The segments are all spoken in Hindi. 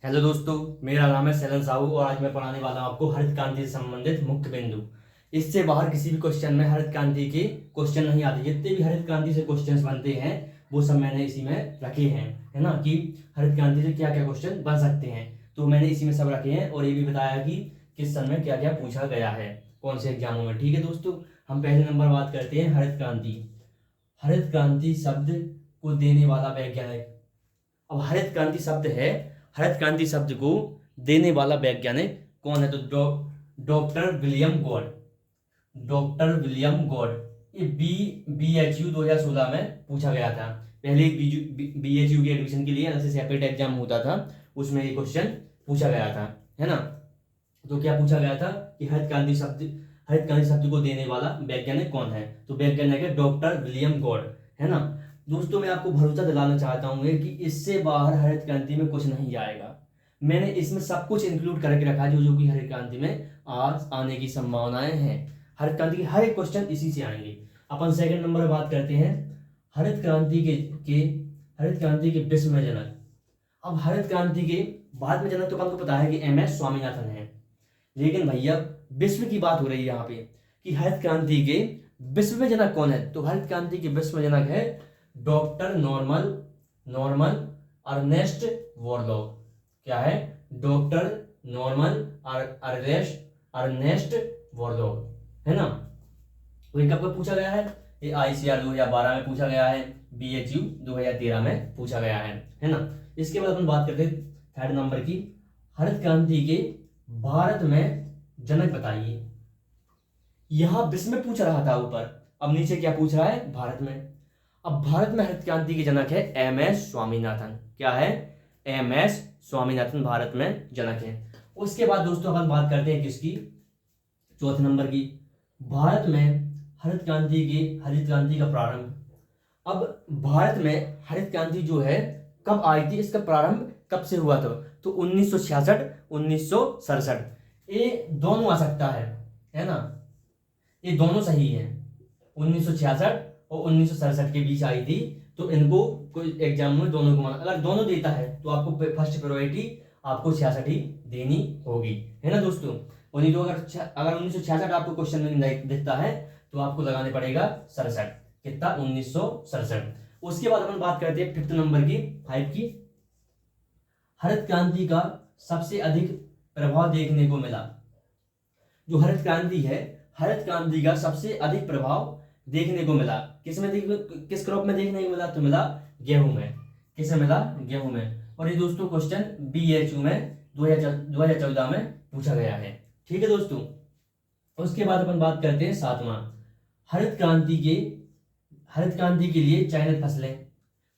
हेलो दोस्तों, मेरा नाम है सैलन साहू और आज मैं पढ़ाने वाला हूँ आपको हरित क्रांति से संबंधित मुख्य बिंदु। इससे बाहर किसी भी क्वेश्चन में हरित क्रांति के क्वेश्चन नहीं आते। जितने भी हरित क्रांति से क्वेश्चंस बनते हैं वो सब मैंने इसी में रखे हैं, है ना, कि हरित क्रांति से क्या क्या क्वेश्चन बन सकते हैं। तो मैंने इसी में सब रखे हैं और ये भी बताया कि किस सन में क्या क्या पूछा गया है, कौन से एग्जामों में। ठीक है दोस्तों, हम पहले नंबर बात करते हैं हरित क्रांति। हरित क्रांति शब्द को देने वाला वैज्ञानिक। अब हरित क्रांति शब्द है, हरित क्रांति शब्द को देने वाला वैज्ञानिक कौन है? तो doctor William God. Doctor William God. ये BHU 2016 में पूछा गया था। पहले BHU के एडमिशन के लिए अलग से सेपरेट एग्जाम होता था, उसमें ये क्वेश्चन पूछा गया था, है ना। तो क्या पूछा गया था कि हरित क्रांति शब्द को देने वाला वैज्ञानिक कौन है? तो वैज्ञानिक है डॉक्टर विलियम गॉड, है ना। दोस्तों, मैं आपको भरोसा दिलाना चाहता हूँ कि इससे बाहर हरित क्रांति में कुछ नहीं जाएगा। मैंने इसमें सब कुछ इंक्लूड करके रखा है जो कि हरित क्रांति में आज आने की संभावनाएं हैं। हरित क्रांति के हर एक क्वेश्चन इसी से आएंगे। अपन सेकंड नंबर पर बात करते हैं हरित क्रांति के विश्व में जनक। अब हरित क्रांति के भारत में जनक तो आपको पता है कि MS स्वामीनाथन है, लेकिन भैया विश्व की बात हो रही है यहाँ पे कि हरित क्रांति के विश्व में जनक कौन है? तो हरित क्रांति के विश्व में जनक है डॉक्टर नॉर्मन अर्नेस्ट बोरलॉग। क्या है? डॉक्टर नॉर्मन अर्नेस्ट बोरलॉग, है ना। तो ये कब पूछा गया है? ये ICAR 2012 में पूछा गया है, BHU 2013 में पूछा गया है ना। इसके बाद अपन बात करते हैं थर्ड नंबर की, हरित क्रांति के भारत में जनक बताइए। यहां विश्व में पूछ रहा था ऊपर, अब नीचे क्या पूछ रहा है? भारत में। अब भारत में हरित क्रांति के जनक है MS स्वामीनाथन। क्या है? MS स्वामीनाथन भारत में जनक है। उसके बाद दोस्तों अपन बात करते हैं किसकी? चौथे नंबर की, भारत में हरित क्रांति का प्रारंभ। अब भारत में हरित क्रांति जो है कब आई थी, इसका प्रारंभ कब से हुआ था? तो 1966 1967, ये दोनों आ सकता है ना, ये दोनों सही है। 1966 और 1967 के बीच आई थी। तो इनको कोई एग्जाम में दोनों को माना, अगर दोनों देता है तो आपको फर्स्ट प्रायोरिटी आपको 66 ही देनी होगी, है ना दोस्तों। और नहीं तो अगर 1966 आपको क्वेश्चन में दिखता है तो आपको लगाने पड़ेगा 67। कितना? 1967। उसके बाद अपन बात करते हैं फिफ्थ नंबर की, 5 की, हरित क्रांति का सबसे अधिक प्रभाव देखने को मिला। जो हरित क्रांति है, हरित क्रांति का सबसे अधिक प्रभाव देखने को मिला किस क्रॉप में देखने को मिला? तो मिला गेहूं में। किसे मिला? गेहूं में। और ये दोस्तों क्वेश्चन BHU में 2014 में पूछा गया है। ठीक है दोस्तों। उसके बाद अपन बात करते हैं सातवां, हरित क्रांति के लिए चयनित फसलें।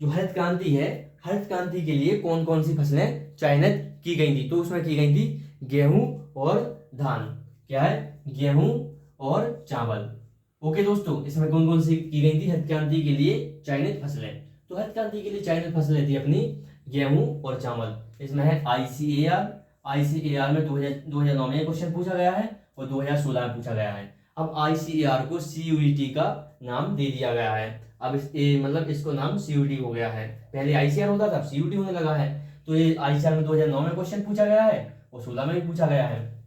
जो हरित क्रांति है, हरित क्रांति के लिए कौन कौन सी फसलें चयनित की गई थी? तो उसमें की गई थी गेहूं और धान। क्या है? गेहूं और चावल। ओके दोस्तों, इसमें कौन कौन सी की गई थी हरित क्रांति के लिए चयनित फसलें? तो हरित क्रांति के लिए चयनित फसलें थी अपनी गेहूं और चावल। इसमें है ICAR में 2009 में क्वेश्चन पूछा गया है और 2016 में पूछा गया है। अब ICAR को CUET का नाम दे दिया गया है। अब मतलब इसको नाम CUET हो गया है। पहले ICAR होता था, अब CUET होने लगा है। तो ये ICAR में 2009 में क्वेश्चन पूछा गया है और 16 में भी पूछा गया है।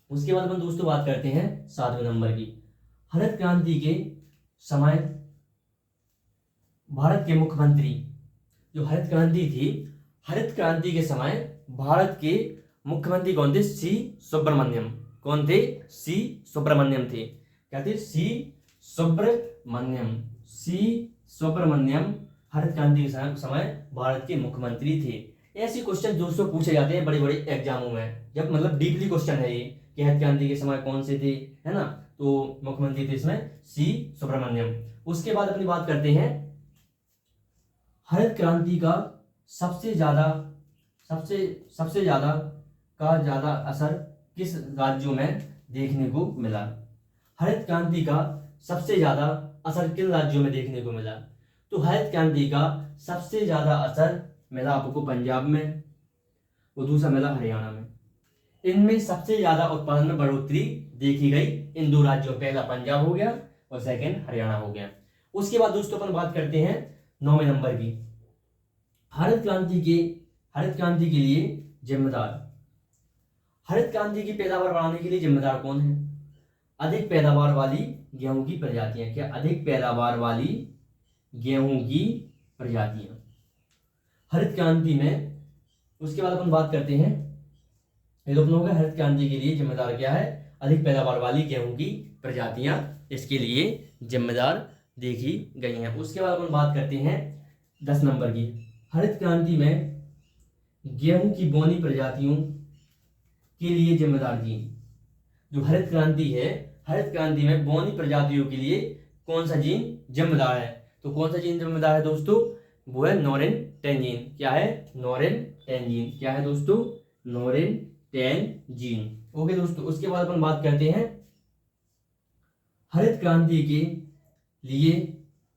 उसके बाद अपन दोस्तों बात करते हैं 7वें नंबर की, हरित क्रांति के समय भारत के मुख्यमंत्री। जो हरित क्रांति थी, हरित क्रांति के समय भारत के मुख्यमंत्री कौन थे? C सुब्रमण्यम। कौन थे? C सुब्रमण्यम थे। क्या थे? C सुब्रमण्यम हरित क्रांति के समय भारत के मुख्यमंत्री थे। ऐसे क्वेश्चन दोस्तों पूछे जाते हैं बड़े बड़े एग्जामों में, जब मतलब डीपली क्वेश्चन है ये कि हरित क्रांति के समय कौन से थे, है ना। तो मुख्यमंत्री थे इसमें C सुब्रमण्यम। उसके बाद अपनी बात करते हैं हरित क्रांति का सबसे ज्यादा असर किस राज्यों में देखने को मिला? हरित क्रांति का सबसे ज्यादा असर किन राज्यों में देखने को मिला? तो हरित क्रांति का सबसे ज्यादा असर मिला आपको पंजाब में और दूसरा मिला हरियाणा में। इनमें सबसे ज्यादा उत्पादन में बढ़ोतरी देखी गई इन दो राज्यों, पहला पंजाब हो गया और सेकंड हरियाणा हो गया। उसके बाद दोस्तों अपन बात करते हैं 9वें नंबर की, हरित क्रांति के हरित क्रांति के लिए जिम्मेदार, हरित क्रांति की पैदावार बढ़ाने के लिए जिम्मेदार कौन है? अधिक पैदावार वाली गेहूं की प्रजातियां। क्या? अधिक पैदावार वाली गेहूं की प्रजातियां हरित क्रांति में। उसके बाद अपन बात करते हैं, ये तो अपन हो गया हरित क्रांति के लिए जिम्मेदार क्या है? अधिक पैदावार वाली गेहूं की प्रजातियां इसके लिए जिम्मेदार देखी गई हैं। उसके बाद अपन बात करते हैं 10 नंबर की, हरित क्रांति में गेहूं की बौनी प्रजातियों के लिए जिम्मेदार जीन। जो हरित क्रांति है, हरित क्रांति में बौनी प्रजातियों के लिए कौन सा जीन जिम्मेदार है? तो कौन सा जीन जिम्मेदार है दोस्तों? वो है नोरिन 10 जीन। क्या है? नोरिन 10 जीन। क्या है दोस्तों? नोरिन 10 जीन। ओके दोस्तों, उसके बाद अपन बात करते हैं हरित क्रांति के लिए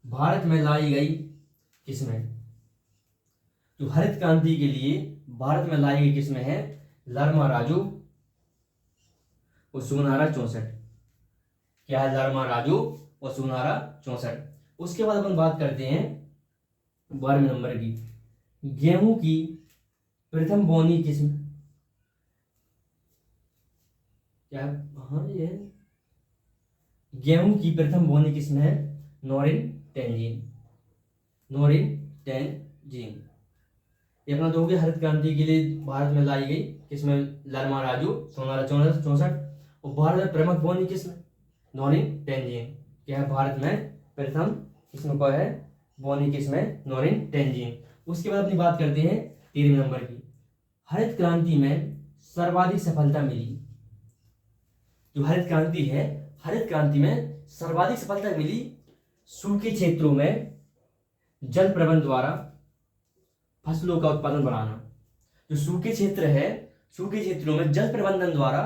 भारत में लाई गई किस्में। तो हरित क्रांति के लिए भारत में लाई गई किस्में हैं लरमा राजू और सुनहरा 64। क्या है? लरमा राजू और सुनहरा 64। उसके बाद अपन बात करते हैं 12वें नंबर की, गेहूं की प्रथम बोनी किस्म। क्या? हाँ, ये गेहूं की प्रथम बोनी किस्म है नोरिन 10 जीन। नोरिन 10 जीन ये अपना दोगे हरित क्रांति के लिए भारत में लाई गई किस्में लरमा राजू, सुनहरा 64 और भारत में प्रमुख बोनी किस्म नोरिन 10 जीन। क्या है? भारत में प्रथम किस्म का है बोनी किस्म है नोरिन 10 जीन। उसके बाद अपनी बात करते हैं 13वें नंबर की, हरित क्रांति में सर्वाधिक सफलता मिली। जो हरित क्रांति है, हरित क्रांति में सर्वाधिक सफलता मिली सूखे क्षेत्रों में जल प्रबंध द्वारा फसलों का उत्पादन बढ़ाना। जो सूखे क्षेत्र है, सूखे क्षेत्रों में जल प्रबंधन द्वारा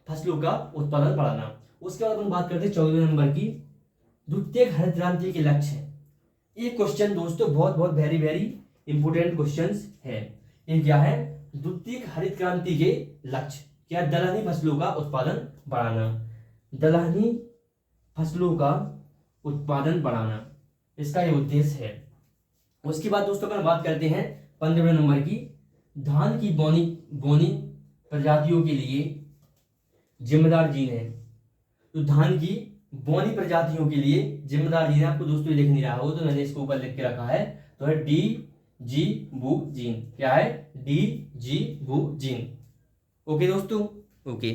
फसलों का उत्पादन बढ़ाना। उसके बाद अपन बात करते हैं 14वें नंबर की, द्वितीय हरित क्रांति के लक्ष्य। ये क्वेश्चन दोस्तों बहुत बहुत वेरी वेरी इंपोर्टेंट क्वेश्चंस है। ये क्या है? द्वितीय हरित क्रांति के लक्ष्य क्या? दलहनी फसलों का उत्पादन बढ़ाना। दलहनी फसलों का उत्पादन बढ़ाना इसका ये उद्देश्य है। उसके बाद दोस्तों अपन बात करते हैं 15वें नंबर की, धान की बोनी प्रजातियों के लिए जिम्मेदार जीन है। तो धान की बोनी प्रजातियों के लिए जिम्मेदार जीन है, आपको दोस्तों ये लिख नहीं रहा हो तो मैंने इसको ऊपर लिख के रखा है, तो है डी जी बू जीन। क्या है? डी जी बू जीन। ओके दोस्तों, ओके।